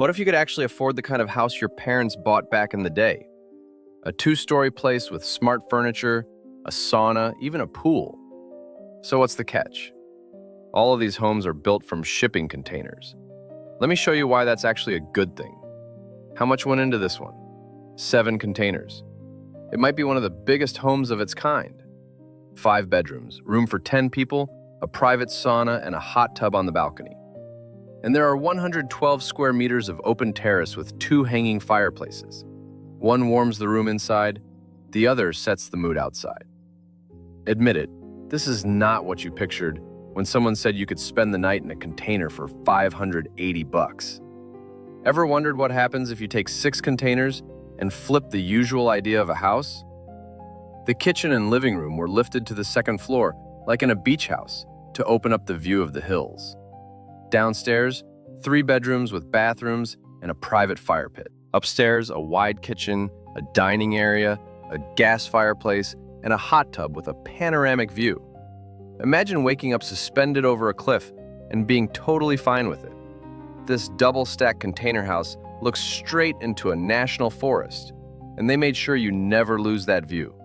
What if you could actually afford the kind of house your parents bought back in the day? A two-story place with smart furniture, a sauna, even a pool. So what's the catch? All of these homes are built from shipping containers. Let me show you why that's actually a good thing. How much went into this one? 7 containers. It might be one of the biggest homes of its kind. 5 bedrooms, room for 10 people, a private sauna, and a hot tub on the balcony. And there are 112 square meters of open terrace with 2 hanging fireplaces. One warms the room inside, the other sets the mood outside. Admit it, this is not what you pictured when someone said you could spend the night in a container for $580. Ever wondered what happens if you take 6 containers and flip the usual idea of a house? The kitchen and living room were lifted to the 2nd floor, like in a beach house, to open up the view of the hills. Downstairs, 3 bedrooms with bathrooms and a private fire pit. Upstairs, a wide kitchen, a dining area, a gas fireplace, and a hot tub with a panoramic view. Imagine waking up suspended over a cliff and being totally fine with it. This double-stacked container house looks straight into a national forest, and they made sure you never lose that view.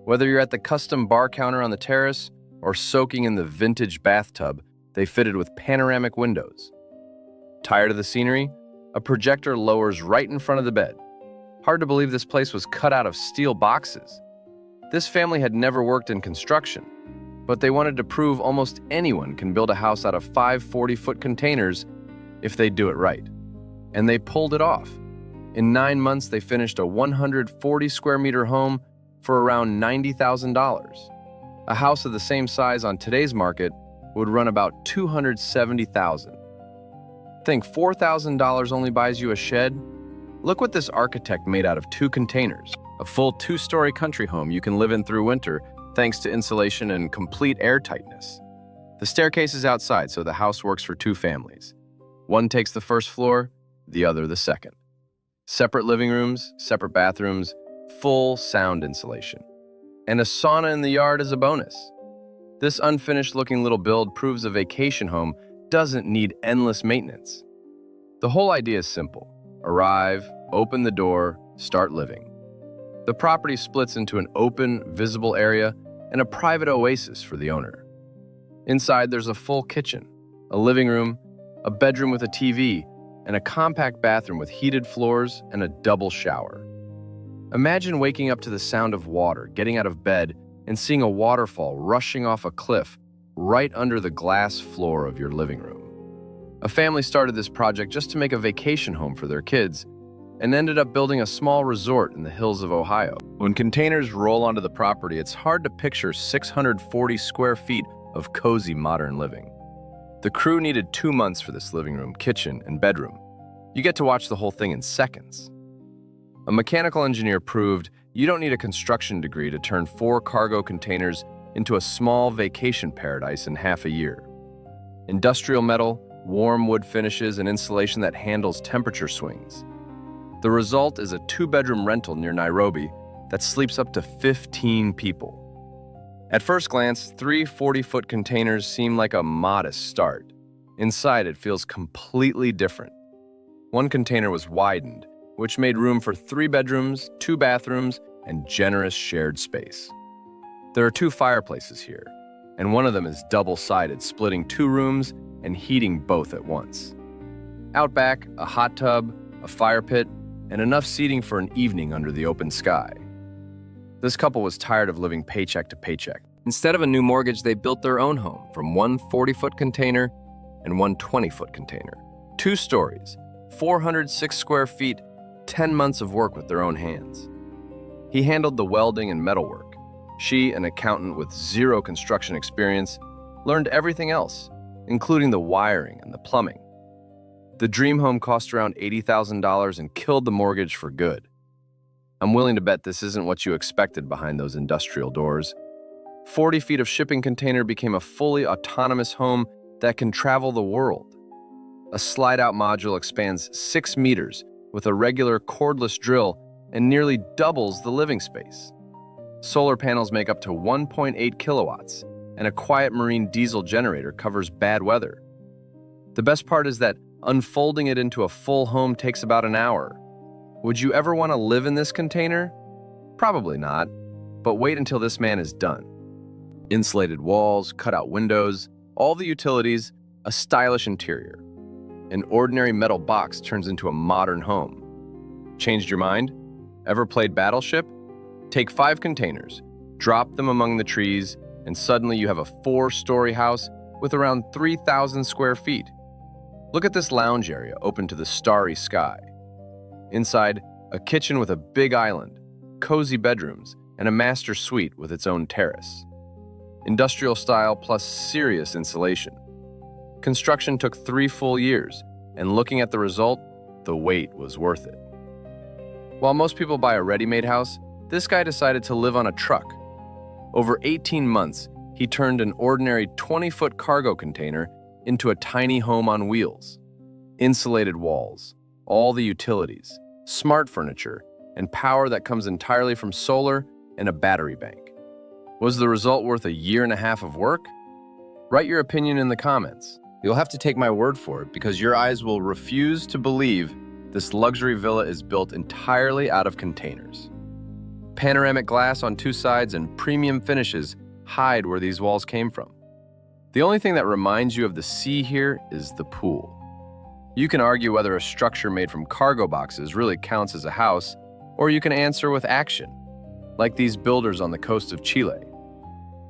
Whether you're at the custom bar counter on the terrace or soaking in the vintage bathtub, they fitted with panoramic windows. Tired of the scenery? A projector lowers right in front of the bed. Hard to believe this place was cut out of steel boxes. This family had never worked in construction, but they wanted to prove almost anyone can build a house out of 5 40-foot containers if they do it right. And they pulled it off. In 9 months, they finished a 140 square meter home for around $90,000. A house of the same size on today's market would run about $270,000. Think $4,000 only buys you a shed? Look what this architect made out of 2 containers. A full 2-story country home you can live in through winter thanks to insulation and complete air tightness. The staircase is outside, so the house works for 2 families. One takes the 1st floor, the other the 2nd. Separate living rooms, separate bathrooms, full sound insulation. And a sauna in the yard is a bonus. This unfinished-looking little build proves a vacation home doesn't need endless maintenance. The whole idea is simple. Arrive, open the door, start living. The property splits into an open, visible area and a private oasis for the owner. Inside, there's a full kitchen, a living room, a bedroom with a TV, and a compact bathroom with heated floors and a double shower. Imagine waking up to the sound of water, getting out of bed, and seeing a waterfall rushing off a cliff right under the glass floor of your living room. A family started this project just to make a vacation home for their kids and ended up building a small resort in the hills of Ohio. When containers roll onto the property, it's hard to picture 640 square feet of cozy modern living. The crew needed 2 months for this living room, kitchen, and bedroom. You get to watch the whole thing in seconds. A mechanical engineer proved you don't need a construction degree to turn 4 cargo containers into a small vacation paradise in half a year. Industrial metal, warm wood finishes, and insulation that handles temperature swings. The result is a 2-bedroom rental near Nairobi that sleeps up to 15 people. At first glance, 3 40-foot containers seem like a modest start. Inside, it feels completely different. One container was widened, which made room for 3 bedrooms, 2 bathrooms, and generous shared space. There are 2 fireplaces here, and one of them is double-sided, splitting 2 rooms and heating both at once. Out back, a hot tub, a fire pit, and enough seating for an evening under the open sky. This couple was tired of living paycheck to paycheck. Instead of a new mortgage, they built their own home from one 40-foot container and one 20-foot container. 2 stories, 406 square feet, 10 months of work with their own hands. He handled the welding and metalwork. She, an accountant with 0 construction experience, learned everything else, including the wiring and the plumbing. The dream home cost around $80,000 and killed the mortgage for good. I'm willing to bet this isn't what you expected behind those industrial doors. 40 feet of shipping container became a fully autonomous home that can travel the world. A slide-out module expands 6 meters with a regular cordless drill and nearly doubles the living space. Solar panels make up to 1.8 kilowatts, and a quiet marine diesel generator covers bad weather. The best part is that Unfolding it into a full home takes about an hour. Would you ever want to live in this container? Probably not, but wait until this man is done. Insulated walls, cutout windows, all the utilities, a stylish interior. An ordinary metal box turns into a modern home. Changed your mind? Ever played Battleship? Take 5 containers, drop them among the trees, and suddenly you have a 4-story house with around 3,000 square feet. Look at this lounge area open to the starry sky. Inside, a kitchen with a big island, cozy bedrooms, and a master suite with its own terrace. Industrial style plus serious insulation. Construction took 3 full years, and looking at the result, the wait was worth it. While most people buy a ready-made house, this guy decided to live on a truck. Over 18 months, he turned an ordinary 20-foot cargo container into a tiny home on wheels. Insulated walls, all the utilities, smart furniture, and power that comes entirely from solar and a battery bank. Was the result worth a year and a half of work? Write your opinion in the comments. You'll have to take my word for it because your eyes will refuse to believe this luxury villa is built entirely out of containers. Panoramic glass on 2 sides and premium finishes hide where these walls came from. The only thing that reminds you of the sea here is the pool. You can argue whether a structure made from cargo boxes really counts as a house, or you can answer with action, like these builders on the coast of Chile.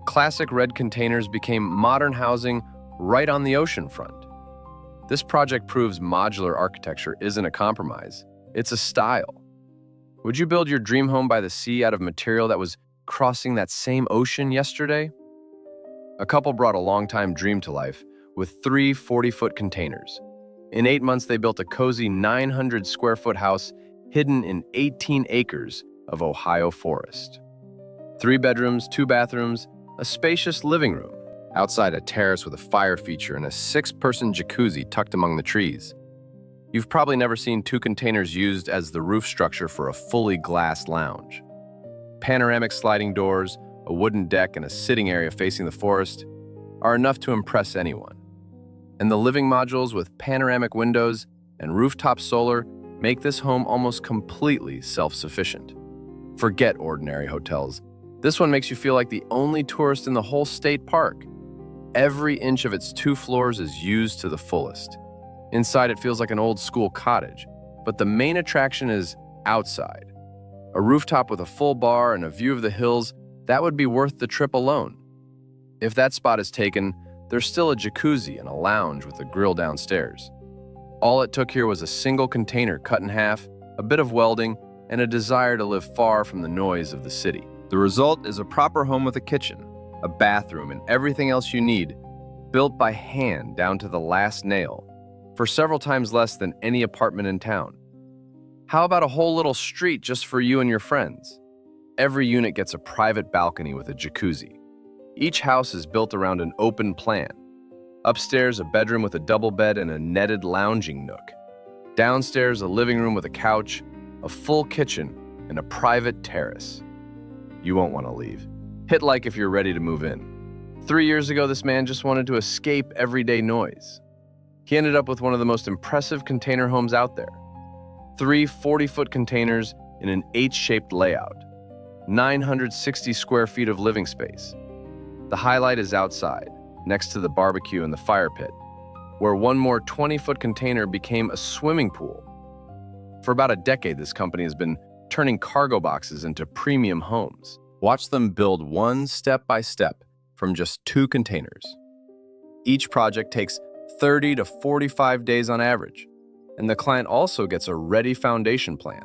Classic red containers became modern housing right on the ocean front. This project proves modular architecture isn't a compromise, it's a style. Would you build your dream home by the sea out of material that was crossing that same ocean yesterday? A couple brought a long-time dream to life with 3 40-foot containers. In 8 months, they built a cozy 900-square-foot house hidden in 18 acres of Ohio forest. 3 bedrooms, 2 bathrooms, a spacious living room. Outside, a terrace with a fire feature and a 6-person jacuzzi tucked among the trees. You've probably never seen 2 containers used as the roof structure for a fully glassed lounge. Panoramic sliding doors, a wooden deck, and a sitting area facing the forest are enough to impress anyone. And the living modules with panoramic windows and rooftop solar make this home almost completely self-sufficient. Forget ordinary hotels. This one makes you feel like the only tourist in the whole state park. Every inch of its 2 floors is used to the fullest. Inside, it feels like an old-school cottage, but the main attraction is outside. A rooftop with a full bar and a view of the hills, that would be worth the trip alone. If that spot is taken, there's still a jacuzzi and a lounge with a grill downstairs. All it took here was a single container cut in half, a bit of welding, and a desire to live far from the noise of the city. The result is a proper home with a kitchen, a bathroom, and everything else you need, built by hand down to the last nail, for several times less than any apartment in town. How about a whole little street just for you and your friends? Every unit gets a private balcony with a jacuzzi. Each house is built around an open plan. Upstairs, a bedroom with a double bed and a netted lounging nook. Downstairs, a living room with a couch, a full kitchen, and a private terrace. You won't want to leave. Hit like if you're ready to move in. 3 years ago, this man just wanted to escape everyday noise. He ended up with one of the most impressive container homes out there. 3 40-foot containers in an H-shaped layout. 960 square feet of living space. The highlight is outside, next to the barbecue and the fire pit, where one more 20-foot container became a swimming pool. For about a decade, this company has been turning cargo boxes into premium homes. Watch them build one step by step from just 2 containers. Each project takes 30 to 45 days on average, and the client also gets a ready foundation plan,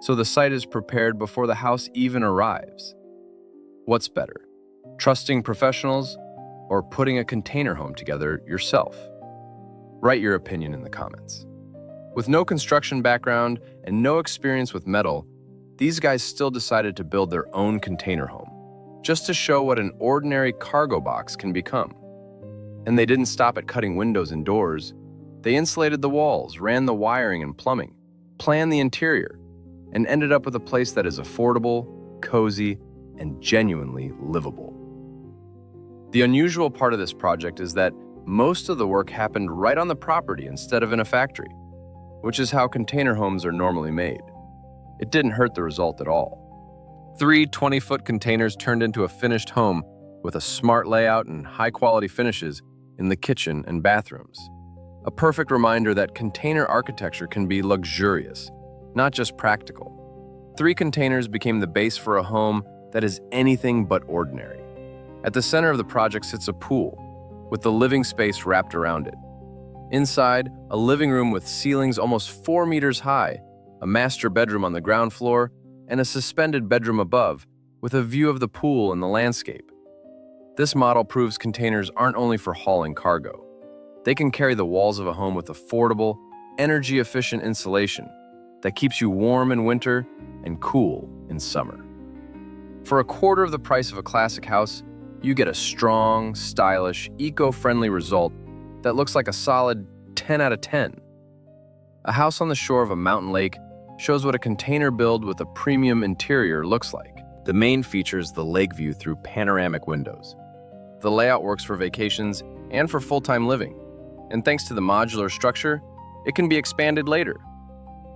so the site is prepared before the house even arrives. What's better, trusting professionals or putting a container home together yourself? Write your opinion in the comments. With no construction background and no experience with metal, these guys still decided to build their own container home, just to show what an ordinary cargo box can become. And they didn't stop at cutting windows and doors. They insulated the walls, ran the wiring and plumbing, planned the interior, and ended up with a place that is affordable, cozy, and genuinely livable. The unusual part of this project is that Most of the work happened right on the property instead of in a factory, which is how container homes are normally made. It didn't hurt the result at all. 3 20-foot containers turned into a finished home with a smart layout and high-quality finishes in the kitchen and bathrooms. A perfect reminder that container architecture can be luxurious, not just practical. 3 containers became the base for a home that is anything but ordinary. At the center of the project sits a pool, with the living space wrapped around it. Inside, a living room with ceilings almost 4 meters high, a master bedroom on the ground floor, and a suspended bedroom above, with a view of the pool and the landscape. This model proves containers aren't only for hauling cargo. They can carry the walls of a home with affordable, energy-efficient insulation that keeps you warm in winter and cool in summer. For a quarter of the price of a classic house, you get a strong, stylish, eco-friendly result that looks like a solid 10 out of 10. A house on the shore of a mountain lake shows what a container build with a premium interior looks like. The main feature is the lake view through panoramic windows. The layout works for vacations and for full-time living, and thanks to the modular structure, it can be expanded later.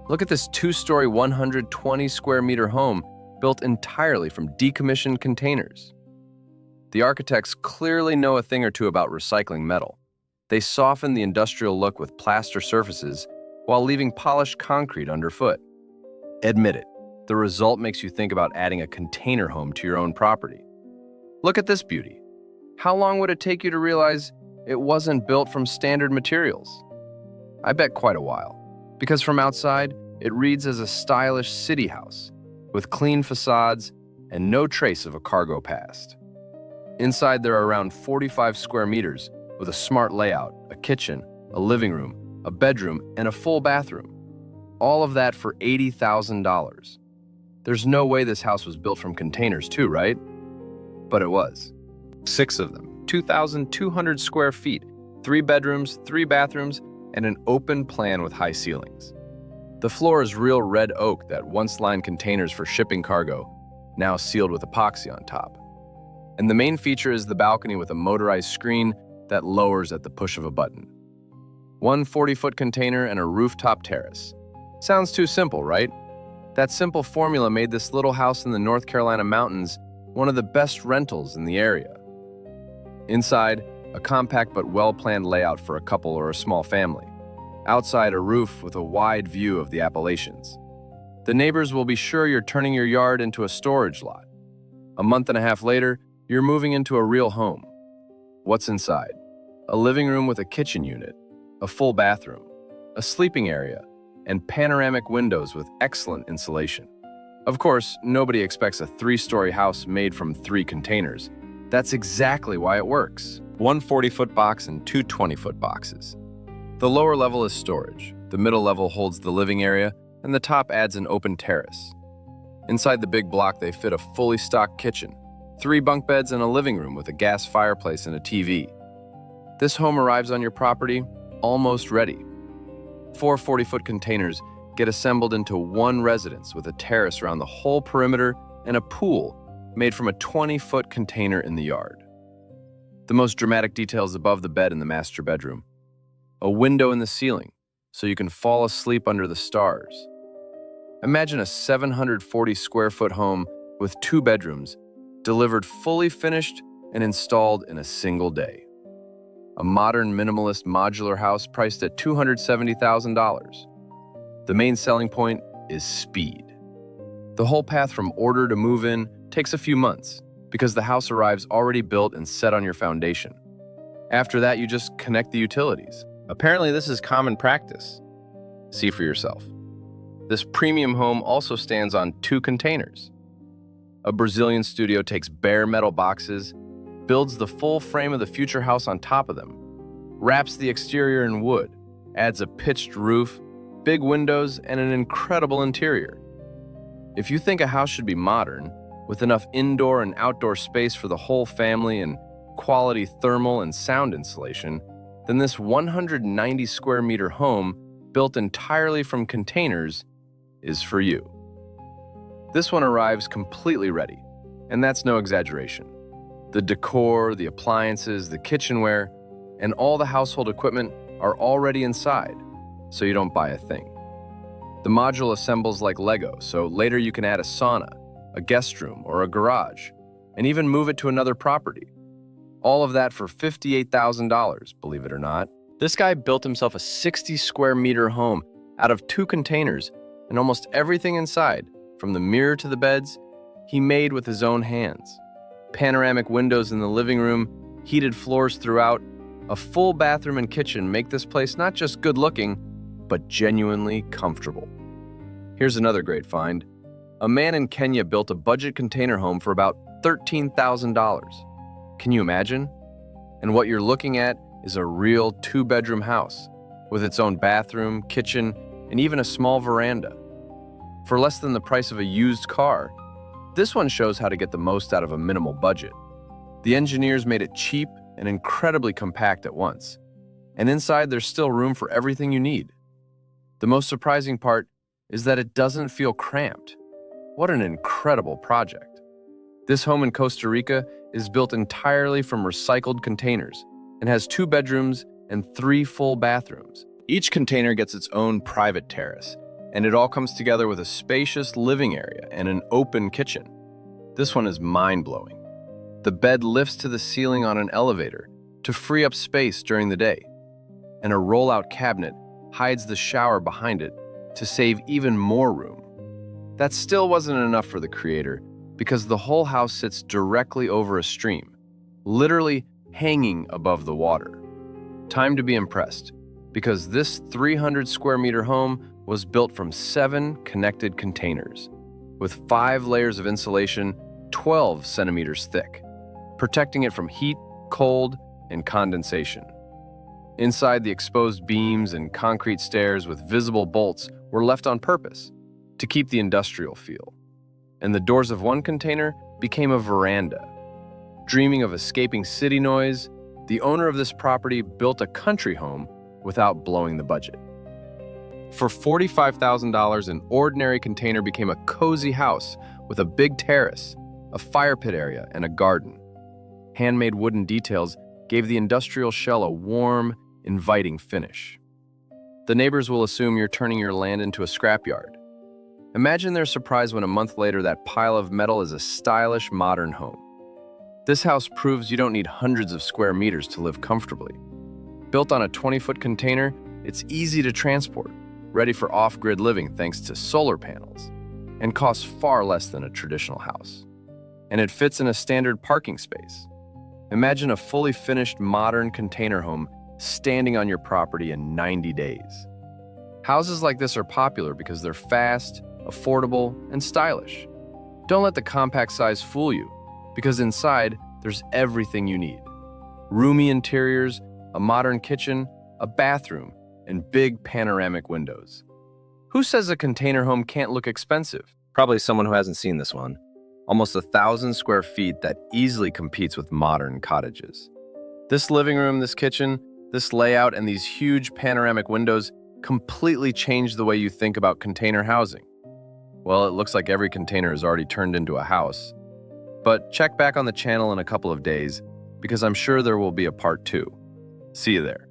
Look at this 2-story, 120-square-meter home built entirely from decommissioned containers. The architects clearly know a thing or two about recycling metal. They soften the industrial look with plaster surfaces while leaving polished concrete underfoot. Admit it, the result makes you think about adding a container home to your own property. Look at this beauty. How long would it take you to realize it wasn't built from standard materials? I bet quite a while, because from outside, it reads as a stylish city house with clean facades and no trace of a cargo past. Inside, there are around 45 square meters with a smart layout, a kitchen, a living room, a bedroom, and a full bathroom. All of that for $80,000. There's no way this house was built from containers too, right? But it was. 6 of them, 2,200 square feet, 3 bedrooms, 3 bathrooms, and an open plan with high ceilings. The floor is real red oak that once lined containers for shipping cargo, now sealed with epoxy on top. And the main feature is the balcony with a motorized screen that lowers at the push of a button. 1 40-foot container and a rooftop terrace. Sounds too simple, right? That simple formula made this little house in the North Carolina mountains one of the best rentals in the area. Inside, a compact but well-planned layout for a couple or a small family. Outside, a roof with a wide view of the Appalachians. The neighbors will be sure you're turning your yard into a storage lot. A month and a half later, you're moving into a real home. What's inside? A living room with a kitchen unit, a full bathroom, a sleeping area, and panoramic windows with excellent insulation. Of course, nobody expects a 3-story house made from 3 containers. That's exactly why it works. 1 40-foot box and 2 20-foot boxes. The lower level is storage, the middle level holds the living area, and the top adds an open terrace. Inside the big block, they fit a fully stocked kitchen, 3 bunk beds and a living room with a gas fireplace and a TV. This home arrives on your property almost ready. 4 40-foot containers get assembled into one residence with a terrace around the whole perimeter and a pool made from a 20-foot container in the yard. The most dramatic details above the bed in the master bedroom. A window in the ceiling, so you can fall asleep under the stars. Imagine a 740-square-foot home with 2 bedrooms, delivered fully finished and installed in a single day. A modern minimalist modular house priced at $270,000. The main selling point is speed. The whole path from order to move-in takes a few months because the house arrives already built and set on your foundation. After that, you just connect the utilities. Apparently, this is common practice. See for yourself. This premium home also stands on 2 containers. A Brazilian studio takes bare metal boxes, builds the full frame of the future house on top of them, wraps the exterior in wood, adds a pitched roof, big windows, and an incredible interior. If you think a house should be modern, with enough indoor and outdoor space for the whole family and quality thermal and sound insulation, then this 190 square meter home, built entirely from containers, is for you. This one arrives completely ready, and that's no exaggeration. The decor, the appliances, the kitchenware, and all the household equipment are already inside, so you don't buy a thing. The module assembles like Lego, so later you can add a sauna, a guest room, or a garage, and even move it to another property. All of that for $58,000, believe it or not. This guy built himself a 60 square meter home out of 2 containers, and almost everything inside, from the mirror to the beds, he made with his own hands. Panoramic windows in the living room, heated floors throughout, a full bathroom and kitchen make this place not just good looking, but genuinely comfortable. Here's another great find. A man in Kenya built a budget container home for about $13,000. Can you imagine? And what you're looking at is a real 2-bedroom house with its own bathroom, kitchen, and even a small veranda. For less than the price of a used car, this one shows how to get the most out of a minimal budget. The engineers made it cheap and incredibly compact at once. And inside, there's still room for everything you need. The most surprising part is that it doesn't feel cramped. What an incredible project. This home in Costa Rica is built entirely from recycled containers and has 2 bedrooms and 3 full bathrooms. Each container gets its own private terrace, and it all comes together with a spacious living area and an open kitchen. This one is mind-blowing. The bed lifts to the ceiling on an elevator to free up space during the day, and a roll-out cabinet hides the shower behind it to save even more room. That still wasn't enough for the creator, because the whole house sits directly over a stream, literally hanging above the water. Time to be impressed, because this 300 square meter home was built from 7 connected containers, with 5 layers of insulation 12 centimeters thick, protecting it from heat, cold, and condensation. Inside, the exposed beams and concrete stairs with visible bolts were left on purpose to keep the industrial feel. And the doors of one container became a veranda. Dreaming of escaping city noise, the owner of this property built a country home without blowing the budget. For $45,000, an ordinary container became a cozy house with a big terrace, a fire pit area, and a garden. Handmade wooden details gave the industrial shell a warm, inviting finish. The neighbors will assume you're turning your land into a scrapyard. Imagine their surprise when a month later that pile of metal is a stylish, modern home. This house proves you don't need hundreds of square meters to live comfortably. Built on a 20-foot container, it's easy to transport, ready for off-grid living thanks to solar panels, and costs far less than a traditional house. And it fits in a standard parking space. Imagine a fully finished modern container home standing on your property in 90 days. Houses like this are popular because they're fast, affordable, and stylish. Don't let the compact size fool you, because inside, there's everything you need. Roomy interiors, a modern kitchen, a bathroom, and big panoramic windows. Who says a container home can't look expensive? Probably someone who hasn't seen this one. Almost 1,000 square feet that easily competes with modern cottages. This living room, this kitchen, this layout, and these huge panoramic windows completely change the way you think about container housing. Well, it looks like every container is already turned into a house. But check back on the channel in a couple of days, because I'm sure there will be a part 2. See you there.